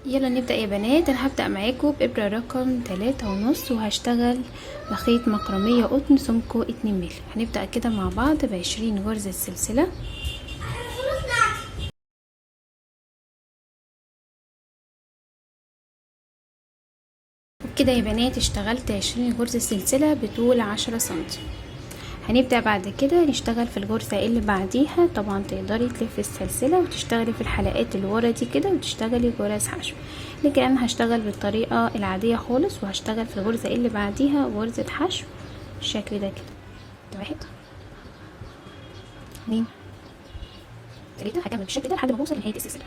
يلا نبدأ يا بنات. انا هبدأ معاكم بإبرة رقم 3.5 وهشتغل بخيط مكرمية قطن سمكه 2 مللي. هنبدأ كده مع بعض ب20 غرزة سلسلة. وبكده يا بنات اشتغلت 20 غرزة سلسلة بطول 10 سنتي. هنبدأ بعد كده نشتغل في الغرزة اللي بعديها. طبعا تقدري تلفي السلسلة وتشتغلي في الحلقات اللي ورا دي كده وتشتغلي غرز حشو، لكن انا هشتغل بالطريقة العادية خالص وهشتغل في الغرزة اللي بعديها غرزة حشو بالشكل ده كده. 1 2 3. هكمل بالشكل ده لحد ما اوصل لنهاية السلسلة.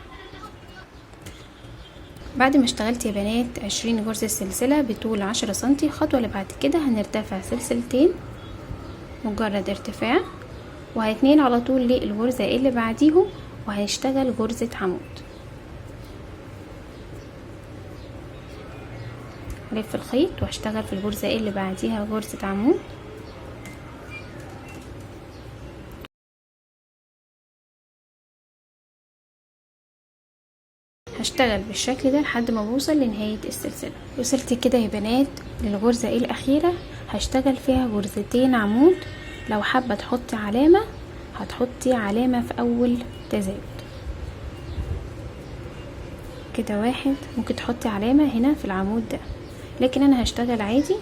بعد ما اشتغلت يا بنات 20 غرزة سلسلة بطول 10 سنتي، الخطوة اللي بعد كده هنرتفع سلسلتين مجرد ارتفاع، وهنتنقل على طول للغرزة اللي بعديهم وهنشتغل غرزة عمود. هلف الخيط وهشتغل في الغرزة اللي بعديها غرزة عمود. هشتغل بالشكل ده لحد ما بوصل لنهاية السلسلة. وصلت كده يا بنات للغرزة الأخيرة، هشتغل فيها غرزتين عمود. لو حابة تحطي علامة هتحطي علامة في أول تزايد كده 1. ممكن تحطي علامة هنا في العمود ده، لكن أنا هشتغل عادي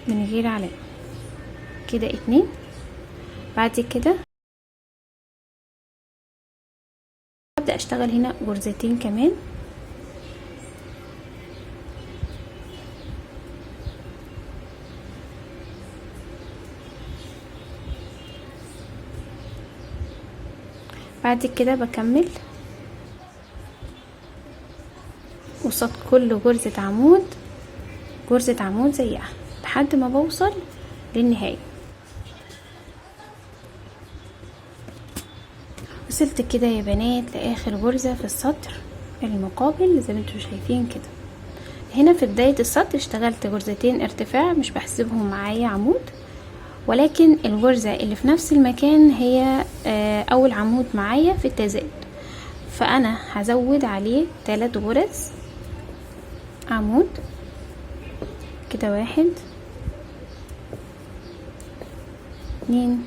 من غير علامة كده 2. بعد كده هبدأ أشتغل هنا غرزتين كمان. بعد كده بكمل قصاد كل غرزة عمود غرزة عمود زيها لحد ما بوصل للنهاية. وصلت كده يا بنات لاخر غرزة في السطر المقابل زي ما انتم شايفين كده. هنا في بداية السطر اشتغلت غرزتين ارتفاع مش بحسبهم معايا عمود، ولكن الغرزة اللي في نفس المكان هي اول عمود معايا في التزايد، فانا هزود عليه 3 غرز عمود كده 1 2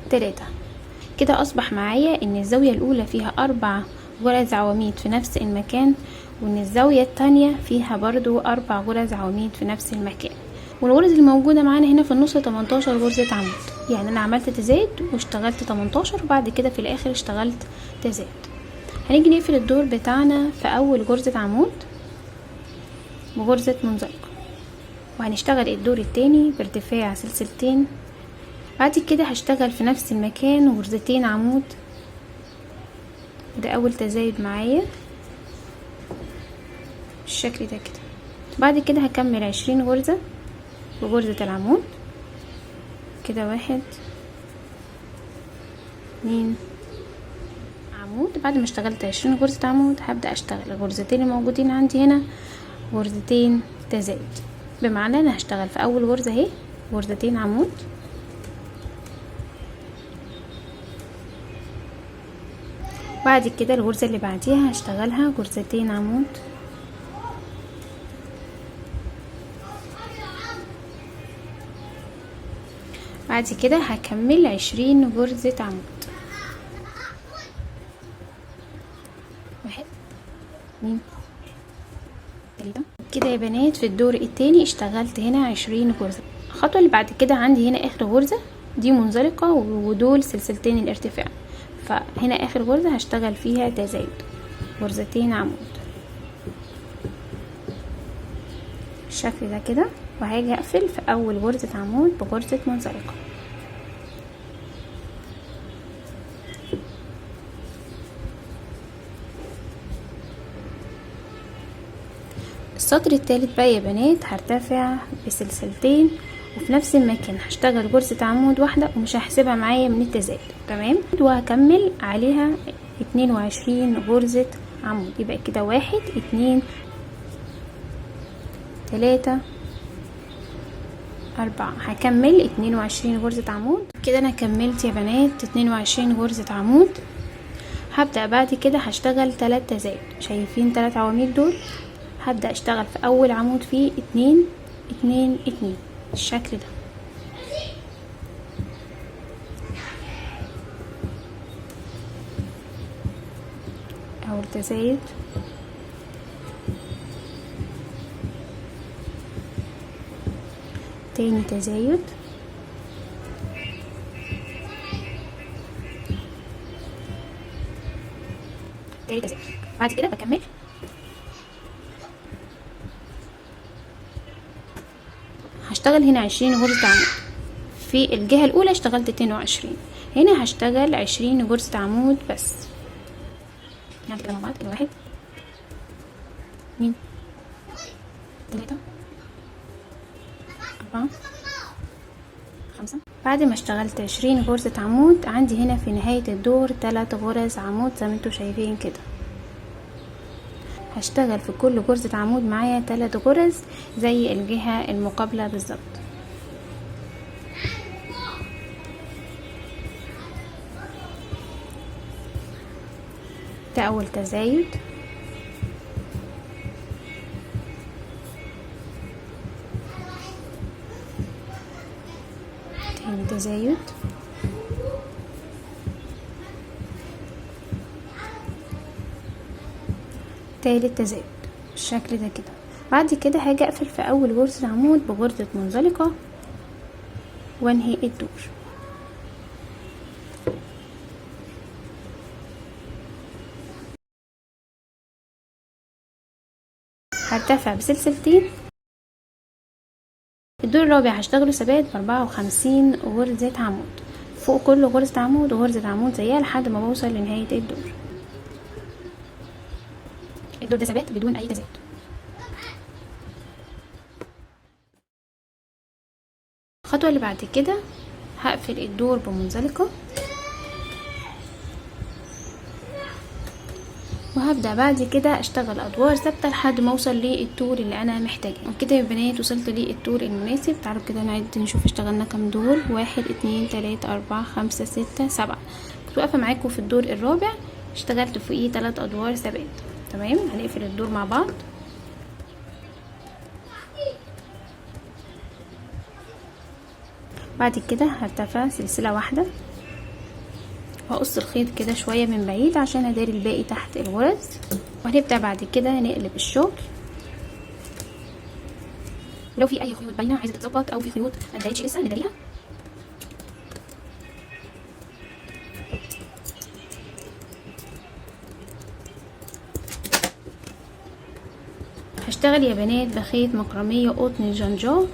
3. كده اصبح معايا ان الزاوية الاولى فيها 4 غرز عواميد في نفس المكان، وان الزاوية التانية فيها برضو 4 غرز عواميد في نفس المكان، والغرز الموجودة معانا هنا في النص 18 غرزة عمود. يعني انا عملت تزايد واشتغلت 18 وبعد كده في الاخر اشتغلت تزايد. هنيجي نقفل الدور بتاعنا في اول غرزة عمود بغرزة منزلقة، وهنشتغل الدور التاني بارتفاع سلسلتين. بعد كده هشتغل في نفس المكان غرزتين عمود، ده اول تزايد معايا بالشكل ده كده. بعد كده هكمل 20 غرزة بغرزة العمود كده 1 2 عمود. بعد ما اشتغلت 20 غرزة عمود هبدأ اشتغل الغرزتين الموجودين عندي هنا غرزتين تزايد، بمعنى انا هشتغل في اول غرزة اهي غرزتين عمود، بعد كده الغرزة اللي بعديها هشتغلها غرزتين عمود، بعد كده هكمل 20 غرزة عمود 1 2 3. كده يا بنات في الدور التاني اشتغلت هنا 20 غرزة. الخطوة اللي بعد كده عندي هنا اخر غرزة دي منزلقة ودول سلسلتين الارتفاع، فهنا اخر غرزة هشتغل فيها تزايد غرزتين عمود بالشكل ده كده، وهاجي اقفل في اول غرزة عمود بغرزة منزلقة. السطر التالت بقى يا بنات هرتفع بسلسلتين وفي نفس المكان هشتغل غرزة عمود واحدة ومش هحسبها معايا من التزايد، تمام، وهكمل عليها 22 غرزة عمود. يبقى كده 1 2 3 4. هكمل 22 غرزة عمود. كده انا كملت يا بنات 22 غرزة عمود. هبدأ بعد كده هشتغل 3 تزايد. شايفين 3 عواميد دول؟ هبدأ اشتغل في اول عمود فيه 2 2 2 بالشكل ده. اول تزايد، تاني تزايد، تالت تزايد. بعد كده بكمل هشتغل هنا 20 غرزة عمود. في الجهة الاولى اشتغلت 22، هنا هشتغل 20 غرزة عمود بس. نعمل كده مع بعض. 1 2 3 4 5. بعد ما اشتغلت 20 غرزة عمود، عندي هنا في نهاية الدور 3 غرز عمود زي ما انتوا شايفين كده. هشتغل في كل غرزة عمود معايا 3 غرز زي الجهة المقابلة بالظبط. ده اول تزايد، تاني تزايد، تالت تزايد بالشكل ده كده. بعد كده هاجي اقفل في اول غرزة عمود بغرزة منزلقة وانهي الدور. هرتفع بسلسلتين. الدور الرابع هشتغله ثبات ب54 غرزة عمود. فوق كل غرزة عمود وغرزة عمود زيها لحد ما بوصل لنهاية الدور. الدور ده ثبات بدون اي تزايد. الخطوة اللي بعد كده هقفل الدور بمنزلقة، وهبدأ بعد كده اشتغل ادوار ثابتة لحد ما اوصل للطول اللي انا محتاجاه. وكده يا بنات وصلت للطول المناسب. تعالوا كده نعد نشوف اشتغلنا كام دور. 1 2 3 4 5 6 7. كنت واقفة معاكم في الدور الرابع، اشتغلت فوقيه 3 ادوار ثبات. تمام. هنقفل الدور مع بعض. بعد كده هرتفع سلسلة واحدة وهقص الخيط كده شوية من بعيد عشان اداري الباقي تحت الغرز. وهنبدأ بعد كده نقلب الشغل. ولو في اي خيوط باينة عايزة تتظبط او في خيوط ما اتضايقتش لسه نداريها. هشتغل يا بنات بخيط مكرمية قطن جنجاه.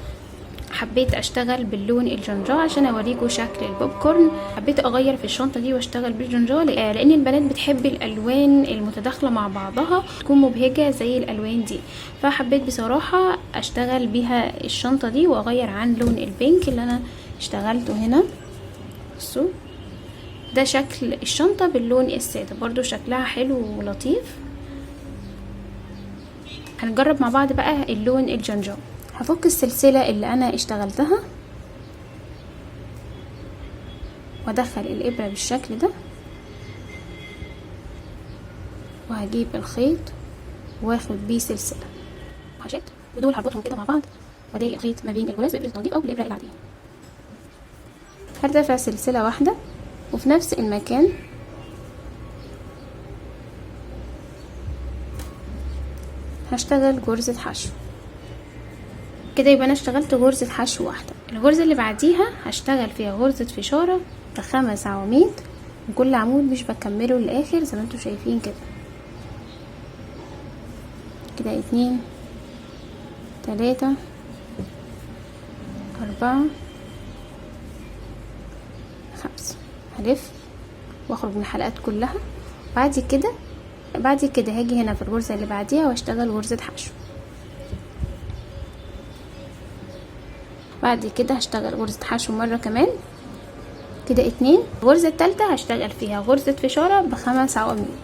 حبيت اشتغل باللون الجنجاه عشان اوريكم شكل البوب كورن. حبيت اغير في الشنطه دي واشتغل بالجنجاه لان البنات بتحب الالوان المتداخله مع بعضها تكون مبهجه زي الالوان دي، فحبيت بصراحه اشتغل بيها الشنطه دي واغير عن لون البينك اللي انا اشتغلته هنا. بصوا ده شكل الشنطه باللون الساده، برضو شكلها حلو ولطيف. هنجرب مع بعض بقى اللون الجنجاه. هفك السلسلة اللي انا اشتغلتها وادخل الابرة بالشكل ده، وهجيب الخيط واخد بيه سلسلة حشات، ودول هربطهم كده مع بعض واداري الخيط ما بين الغلاف بإبرة التنظيف او بالابرة العادية. هرتفع سلسلة واحدة وفي نفس المكان هشتغل غرزة حشو. كده يبقى انا اشتغلت غرزة حشو واحدة. الغرزة اللي بعديها هشتغل فيها غرزة فشارة ب5 عواميد، وكل عمود مش بكمله للاخر زي ما انتوا شايفين كده. كده 2 3 4 5. هلف واخرج من الحلقات كلها. بعد كده هاجي هنا في الغرزة اللي بعديها واشتغل غرزة حشو. بعد كده هشتغل غرزة حشو مرة كمان. كده 2. الغرزة التالتة هشتغل فيها غرزة فشارة ب5 عواميد.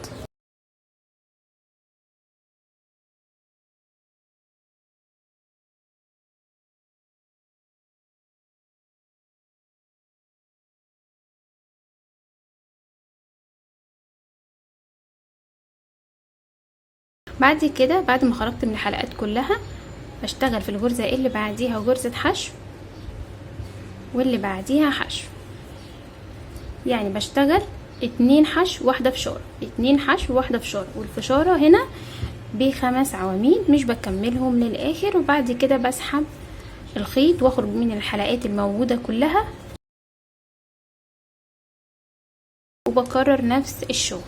بعد كده بعد ما خرجت من الحلقات كلها بشتغل في الغرزة اللي بعديها غرزة حشو واللي بعديها حشو، يعني بشتغل 2 حشو واحدة فشارة، 2 حشو واحدة فشارة، والفشارة هنا ب5 عواميد مش بكملهم للاخر. وبعد كده بسحب الخيط واخرج من الحلقات الموجودة كلها وبكرر نفس الشغل.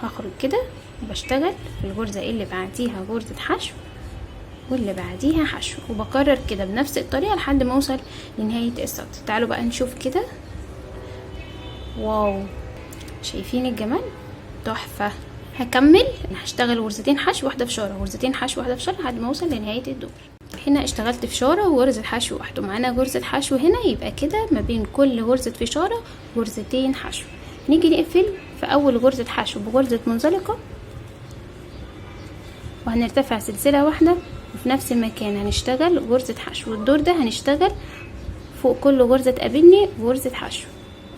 هخرج كده وبشتغل في الغرزة اللي بعديها غرزة حشو واللي بعديها حشو، وبكرر كده بنفس الطريقة لحد ما اوصل لنهاية السطر. تعالوا بقى نشوف كده. واو، شايفين الجمال؟ تحفة. هكمل، انا هشتغل غرزتين حشو واحدة فشارة، غرزتين حشو واحدة فشارة لحد ما اوصل لنهاية الدور. هنا اشتغلت فشارة وغرزة حشو واحدة، ومعانا غرزة حشو هنا، يبقى كده ما بين كل غرزة فشارة غرزتين حشو. نيجي نقفل في اول غرزة حشو بغرزة منزلقة، وهنرتفع سلسلة واحدة وفي نفس المكان هنشتغل غرزة حشو. والدور ده هنشتغل فوق كل غرزة تقابلني غرزة حشو،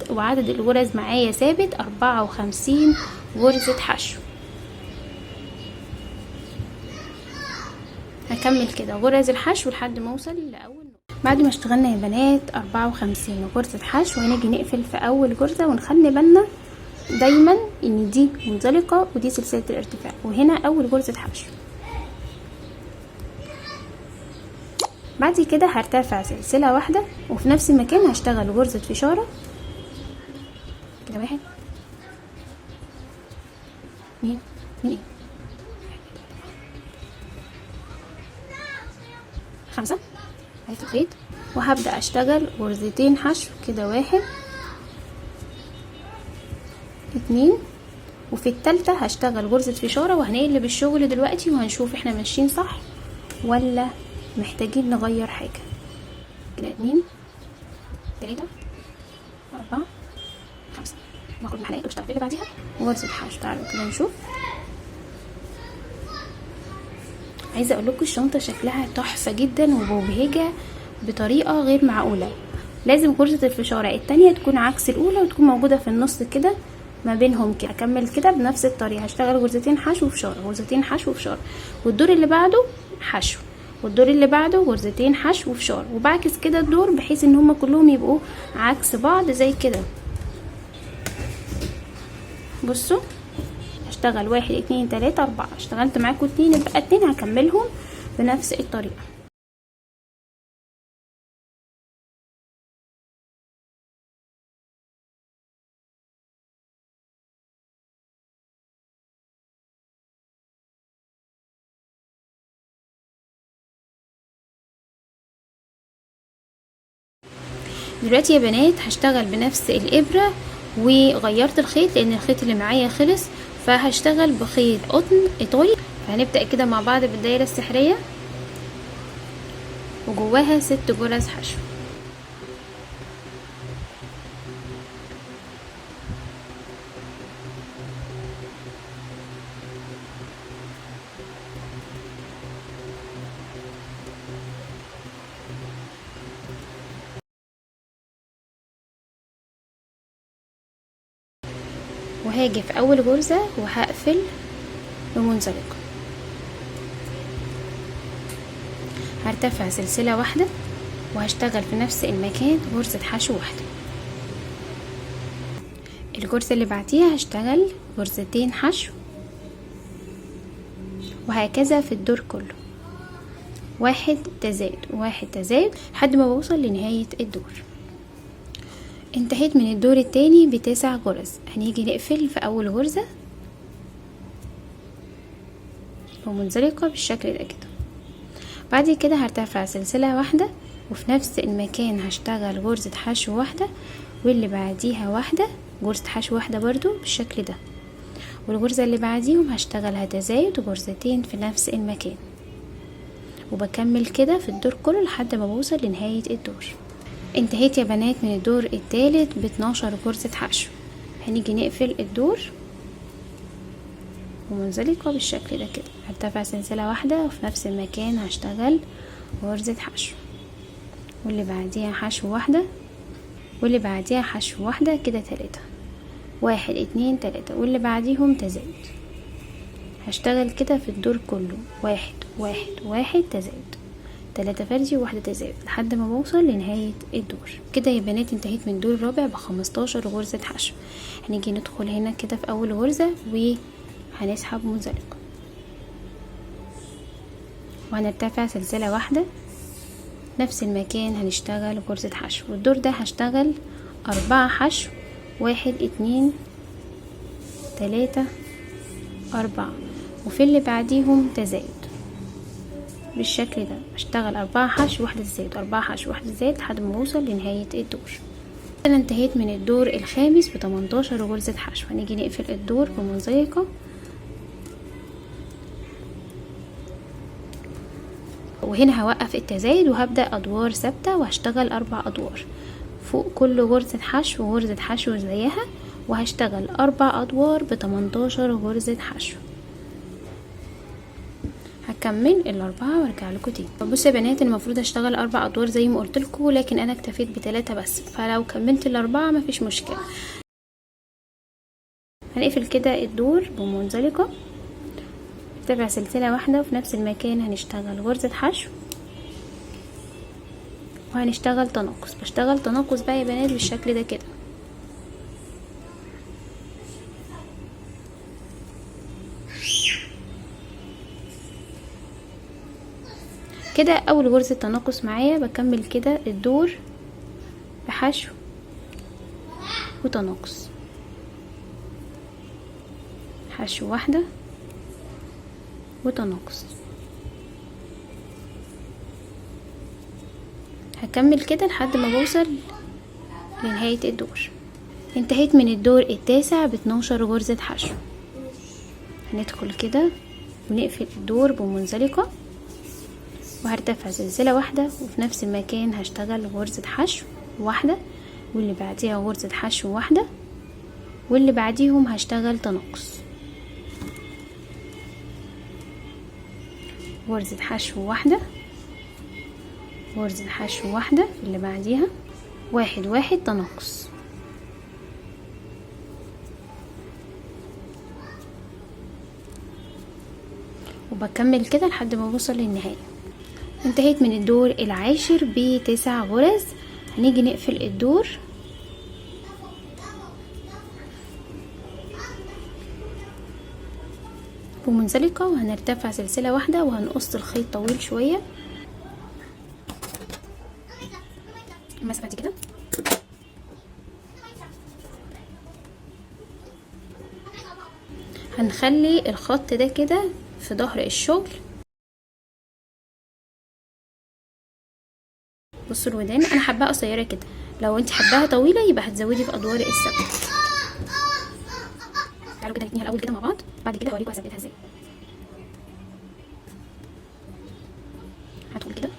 وعدد الغرز معايا ثابت 54 غرزة حشو. هكمل كده غرز الحشو لحد ما اوصل لاول نقطة. بعد ما اشتغلنا يا بنات 54 غرزة حشو، هنيجي نقفل في اول غرزة، ونخلي بالنا دايما ان دي منزلقة ودي سلسلة الارتفاع، وهنا اول غرزة حشو. بعد كده هرتفع سلسلة واحدة وفي نفس المكان هشتغل غرزة فشارة كده. 1 2 5 هات الخيط، وهبدأ اشتغل غرزتين حشو كده. 1 2، وفي التالتة هشتغل غرزة فشارة. وهنقلب الشغل دلوقتي وهنشوف احنا ماشيين صح ولا محتاجين نغير حاجة. كده 2 3 4 5. باخد الحلقات واشتغل في اللي بعديها وغرزة حشو. تعالوا كده نشوف. عايزه اقول لكم الشنطه شكلها تحفه جدا ومبهجه بطريقه غير معقوله. لازم غرزه الفشاره التانية تكون عكس الاولى وتكون موجوده في النص كده ما بينهم كده. اكمل كده بنفس الطريقه، هشتغل غرزتين حشو وفشاره، غرزتين حشو وفشاره، والدور اللي بعده حشو، والدور اللي بعده غرزتين حشو وفشاره، وبعكس كده الدور بحيث ان هما كلهم يبقوا عكس بعض زي كده. بصوا هشتغل 1 2 3 4. اشتغلت معاكم 2 يبقى 2 هكملهم بنفس الطريقه. دلوقتي يا بنات هشتغل بنفس الابره، وغيرت الخيط لان الخيط اللي معايا خلص، فهشتغل بخيط قطن ايطالي. فهنبدأ كده مع بعض بالدايرة السحرية وجواها 6 غرز حشو. وهاجي في اول غرزة وهقفل بمنزلقة، هرتفع سلسلة واحدة وهشتغل في نفس المكان غرزة حشو واحدة. الغرزة اللي بعديها هشتغل غرزتين حشو، وهكذا في الدور كله، 1 تزايد 1 تزايد لحد ما بوصل لنهاية الدور. انتهيت من الدور التاني ب9 غرز. هنيجي نقفل في اول غرزة ومنزلقة بالشكل ده كده. بعد كده هرتفع سلسلة واحدة وفي نفس المكان هشتغل غرزة حشو واحدة، واللي بعديها واحدة غرزة حشو واحدة برضو بالشكل ده، والغرزة اللي بعديهم هشتغلها تزايد وغرزتين في نفس المكان، وبكمل كده في الدور كله لحد ما بوصل لنهاية الدور. انتهيت يا بنات من الدور الثالث ب12 غرزة حشو. هنيجي نقفل الدور ومنزلقة بالشكل ده كده. هرتفع سلسلة واحدة وفي نفس المكان هشتغل غرزة حشو، واللي بعديها حشو واحدة، واللي بعديها حشو واحدة، كده 3. 1 2 3 واللي بعديهم تزايد. هشتغل كده في الدور كله 1 1 1 تزايد، 3 فردي وواحدة تزايد لحد ما بوصل لنهاية الدور. كده يا بنات انتهيت من الدور الرابع ب15 غرزة حشو. هنيجي ندخل هنا كده في اول غرزة وهنسحب منزلقة وهنرتفع سلسلة واحدة نفس المكان، هنشتغل غرزة حشو. والدور ده هشتغل 4 حشو، 1 2 3 4 وفي اللي بعديهم تزايد بالشكل ده. اشتغل 4 حشو واحدة تزايد، 4 حشو واحدة تزايد لحد ما اوصل لنهاية الدور. انا انتهيت من الدور الخامس ب18 غرزة حشو. هنيجي نقفل الدور بمنزلقة وهنا هوقف التزايد وهبدأ ادوار ثابتة وهشتغل 4 ادوار فوق كل غرزة حشو وغرزة حشو زيها، وهشتغل 4 ادوار ب18 غرزة حشو. هكمل الاربعة وارجع لكم تاني. بصوا يا بنات المفروض اشتغل 4 ادوار زي ما قلت لكم، لكن انا اكتفيت ب3 بس، فلو كملت الاربعة مفيش مشكلة. هنقفل كده الدور بمنزلقة، نرتفع سلسلة واحدة وفي نفس المكان هنشتغل غرزة حشو وهنشتغل تناقص. بشتغل تناقص بقى يا بنات بالشكل ده كده. كده اول غرزة تناقص معايا. بكمل كده الدور بحشو وتناقص، حشو واحدة وتناقص. هكمل كده لحد ما بوصل لنهاية الدور. انتهيت من الدور التاسع ب12 غرزة حشو. هندخل كده ونقفل الدور بمنزلقة وهرتفع سلسلة واحدة وفي نفس المكان هشتغل غرزة حشو واحدة واللي بعديها غرزة حشو واحدة واللي بعديهم هشتغل تناقص، غرزة حشو واحدة غرزة حشو واحدة في اللي بعديها 1 1 تناقص. وبكمل كده لحد ما اوصل للنهاية. انتهيت من الدور العاشر ب9 غرز. هنيجي نقفل الدور بمنزلقة وهنرتفع سلسلة واحدة وهنقص الخيط طويل شوية المسافة دي كده. هنخلي الخط ده كده في ظهر الشغل. بصوا الودان انا حباها قصيره كده، لو انت حباها طويله يبقى هتزودي في ادوار الثبت. تعالوا كده نتنيها الاول كده مع بعض، بعد كده هوريكم هثبتها ازاي. هدخل كده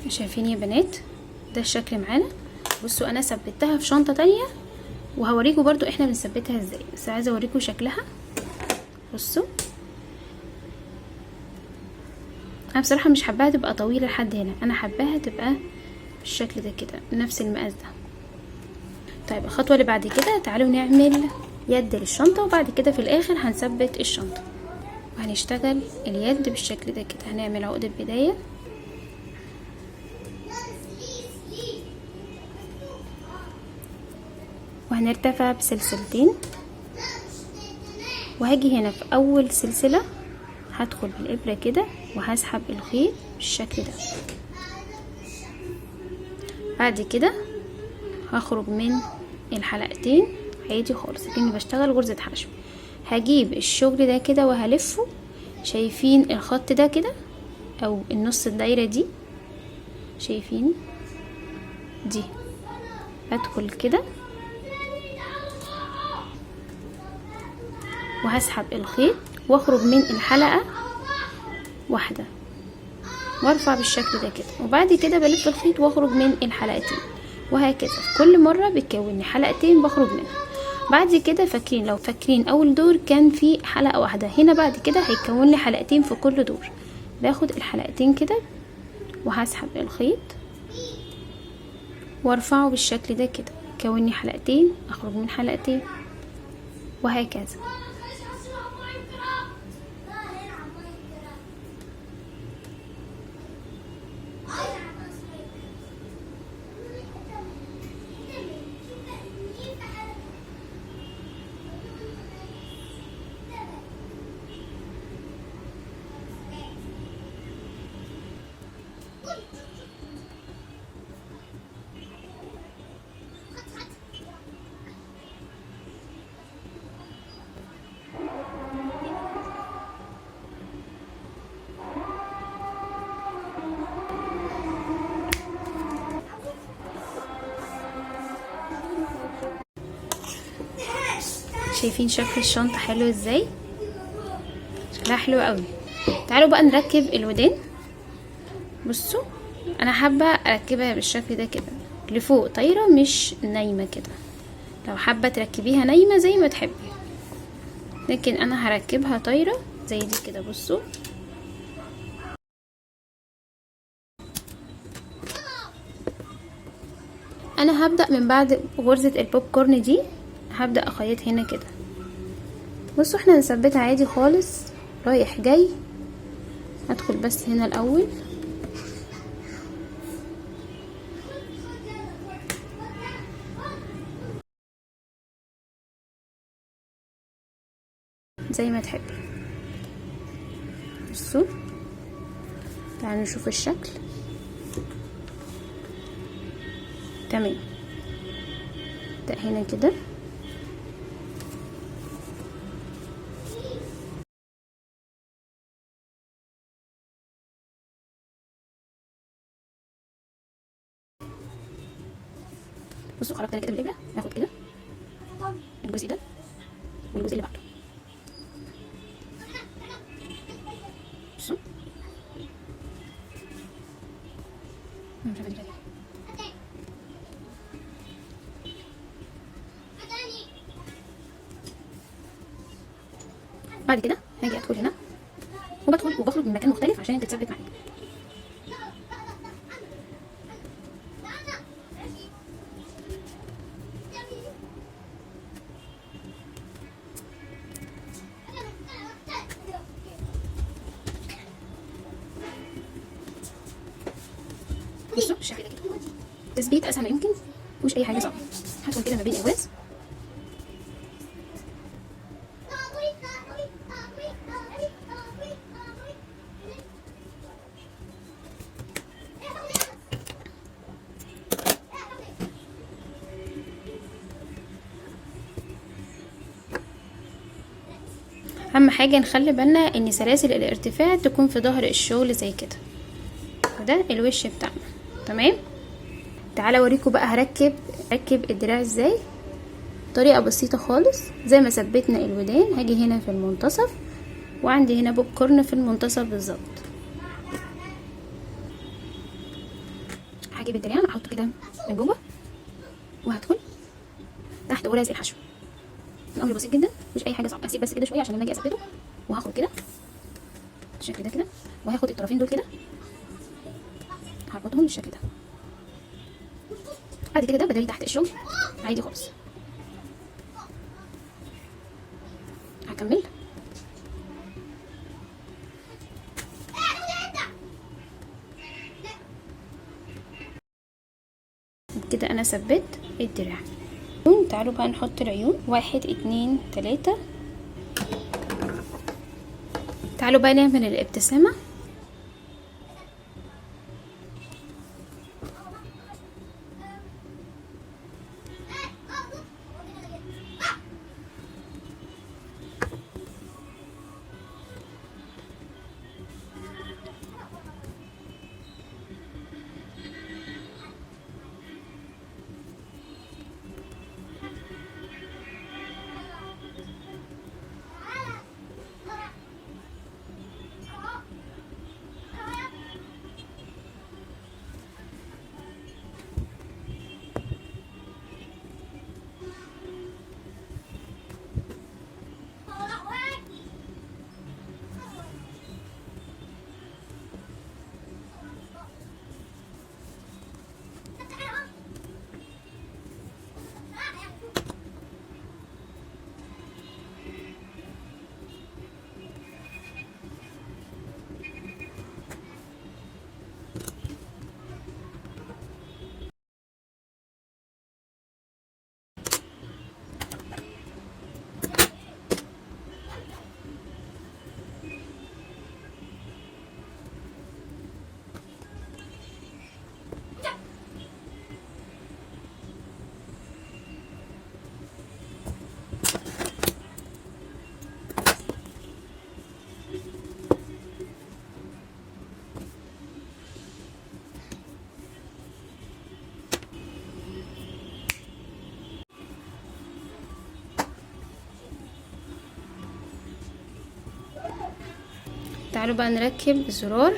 شايفين يا بنات ده الشكل معانا. بصوا انا ثبتها في شنطه تانية وهوريكم برضو احنا بنثبتها ازاي، بس عايزه اوريكم شكلها. بصوا انا بصراحه مش حباها تبقى طويله لحد هنا، انا حباها تبقى بالشكل ده كده نفس المقاس ده. طيب الخطوه اللي بعد كده تعالوا نعمل يد للشنطه، وبعد كده في الاخر هنثبت الشنطه وهنشتغل اليد بالشكل ده كده. هنعمل عقده بدايه وهنرتفع بسلسلتين، وهاجي هنا في اول سلسلة هدخل بالابرة كده وهسحب الخيط بالشكل ده. بعد كده هخرج من الحلقتين عادي خالص لكني بشتغل غرزة حشو. هجيب الشغل ده كده وهلفه، شايفين الخط ده كده او النص الدايرة دي، شايفين دي، ادخل كده وهسحب الخيط واخرج من الحلقة واحدة وارفع بالشكل ده كده، وبعد كده بلف الخيط واخرج من الحلقتين، وهكذا في كل مرة بتكون لي حلقتين بخرج منها. بعد كده فاكرين، لو فاكرين اول دور كان في حلقة واحدة، هنا بعد كده هيكون لي حلقتين في كل دور. باخد الحلقتين كده وهسحب الخيط وارفعه بالشكل ده كده، كوني حلقتين اخرج من حلقتين، وهكذا. شايفين شكل الشنطة حلو ازاي؟ شكلها حلو قوي. تعالوا بقى نركب الودان. بصوا انا حابة اركبها بالشكل ده كده، لفوق طايرة مش نايمة كده. لو حابة تركبيها نايمة زي ما تحبي، لكن انا هركبها طايرة زي دي كده. بصوا انا هبدأ من بعد غرزة البوب كورن دي، هبدأ اخيط هنا كده. بصوا احنا هنثبتها عادي خالص رايح جاي. هدخل بس هنا الاول زي ما تحبي. بصوا تعالوا نشوف الشكل. تمام، ده هنا كده. بصوا خرجت انا كده بالابره، هاخد كده الجزء ده والجزء اللي بعده. بصوا مش عارفه دي كده. بعد كده هاجي ادخل هنا وبدخل وبخرج من مكان مختلف عشان تتثبت معايا. بصوا بالشكل ده كده، تثبيت اسهل ما يمكن، مش اي حاجه صعبه. هدخل كده ما بين الاجواز. اهم حاجه نخلي بالنا ان سلاسل الارتفاع تكون في ظهر الشغل زي كده، وده الوش بتاعنا. تمام، تعالى اوريكم بقى هركب الدراع ازاي. طريقه بسيطه خالص. زي ما ثبتنا الودان، هاجي هنا في المنتصف، وعندي هنا بوب كورن في المنتصف بالظبط. هجيب الدراع احطه كده من جوه، وهدخل تحت ورازق الحشو. الامر بسيط جدا، مش اي حاجه صعبه. اسيب بس كده شويه عشان لما اجي اثبته، وهاخد كده بالشكل ده كده، وهاخد الطرفين دول كده هربطهم بالشكل ده. بعد كده بدأي تحت الشغل عادي خالص. هكمل كده. انا ثبت الدراع. تعالوا بقى نحط العيون. 1 2 3. تعالوا بقى نعمل الابتسامة. تعالوا بقى نركب الزرار،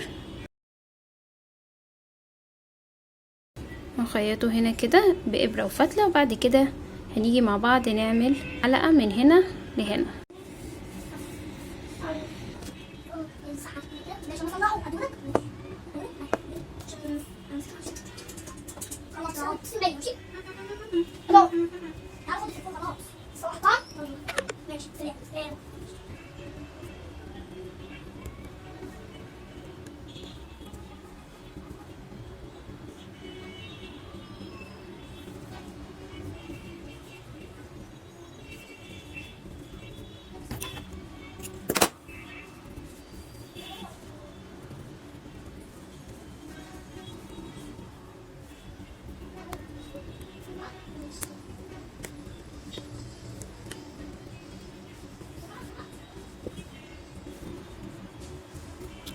نخيطه هنا كده بإبرة وفتلة، وبعد كده هنيجي مع بعض نعمل حلقة من هنا لهنا.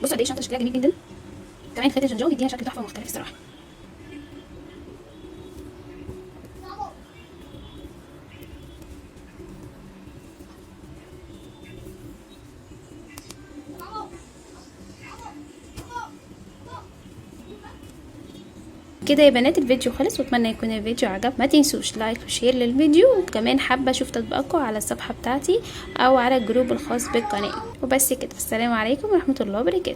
بصوا قد ايه الشنطه شكلها جميل جدا، كمان خيط الجنجاوي بيديها شكل تحفه مختلف الصراحه. كده يا بنات الفيديو خلص، واتمنى يكون الفيديو عجب. ما تنسوش لايك وشير للفيديو، وكمان حابه اشوف تطبيقكم على الصفحه بتاعتي او على الجروب الخاص بالقناه. وبس كده، السلام عليكم ورحمه الله وبركاته.